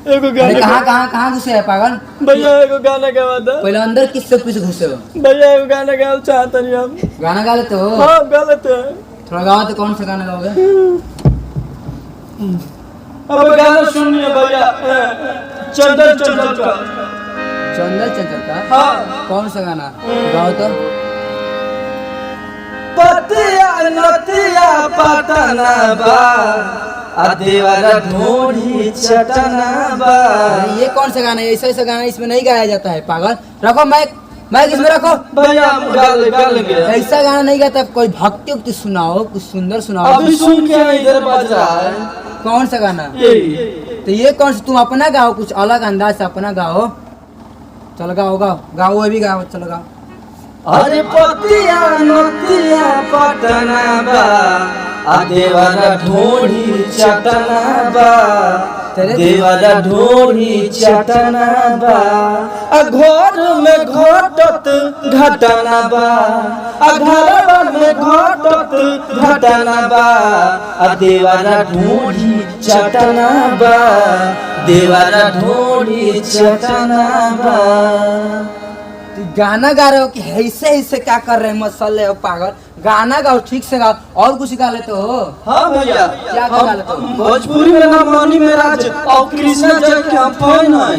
एगो गाना कहाँ घुसे है पागल? भैया एगो गाना गावा दो। पहले अंदर किससे पीछे घुसे हो? भैया एगो गाना गाना चाहता नहीं हम। गाना गा लेते हो? हाँ गा लेते हैं। थोड़ा गाओ तो कौन सा गाना गाओगे? अब गाना सुनिए भैया, चंदन चंचल का। चंदन चंचल का? हाँ। कौन सा गाना गाओ तो? पतिया नतिया पटना बा, देवारा ढोढ़ी चटना बा। ये कौन सा गाना है? ऐसा गाना इसमें नहीं गाया जाता है पागल। रखो माइक इसमें रखो भैया, गा लेंगे। ऐसा गाना नहीं गाता। कोई भक्ति उक्ति सुनाओ, कुछ सुंदर सुनाओ। अभी सुन के इधर बज रहा है। कौन सा गाना? यही। तो ये कौन सा? तुम अपना गाओ, कुछ अलग अंदाज से अपना गाओ। चलो गाओ वो भी गाओ, चलो गाओ। अरे पतिया नतिया पटना बा, देवारा ढोढ़ी चटना बा, देवारा ढोढ़ी चटना बा। घर में घटत घटना बा, घर में घटत घटना बा, देवारा ढोढ़ी चटना बा, देवारा ढोढ़ी चटना बा। गाना गा रहे हो कि ऐसे क्या कर रहे हैं? मसले हो पागल। गाना गाओ, ठीक से गाओ। और कुछ गा लेते हो? हाँ भैया, क्या गा लेते हो? भोजपुरी में ना मनी मेराज और कृष्णा जी के हम फैन हैं।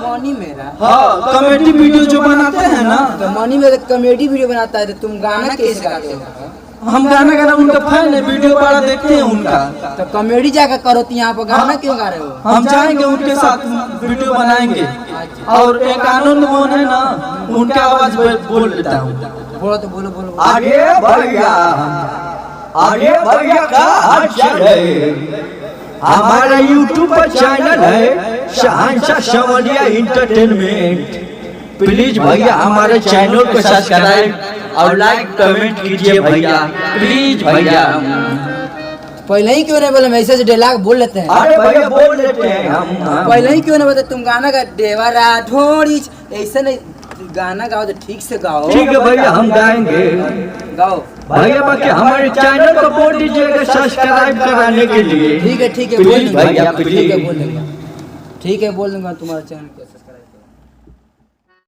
मनी मेरा? हाँ, कॉमेडी वीडियो जो बनाते हैं ना। तो मनी मेरा कॉमेडी वीडियो बनाता है, तो तुम गाना कैसे गाते हो? हम गाना गाना उनका फैन है, वीडियो बड़ा देखते हैं उनका। तो कॉमेडी जाकर करो, तो यहाँ पर गाना क्यों गा रहे हो? हम जाएंगे उनके साथ वीडियो बनाएंगे। और एक आनंद मोहन है ना, उनका आवाज बोल लेता हूँ। बोलो तो बोलो। आगे भैया का हाल है, हमारा यूट्यूब पर चैनल है शहंशाह संवरिया एंटरटेनमेंट। प्लीज भैया हमारे चैनल को सब्सक्राइब और लाइक कमेंट कीजिए भैया, प्लीज भैया। पहले ही क्यों नहीं बोले? ऐसे डायलॉग बोल लेते हैं। अरे भैया बोल लेते हैं हम। पहले ही क्यों नहीं बोलते? तुम गाना का देवरा ढोड़ी ऐसे नहीं, गाना गाओ तो ठीक से गाओ। ठीक है भैया, हम गाएंगे। गाओ भैया, बाकी हमारे चैनल को बोल दीजिएगा सब्सक्राइब कराने के लिए। ठीक है प्लीज भैया, ठीक है बोल दूंगा तुम्हारे चैनल को।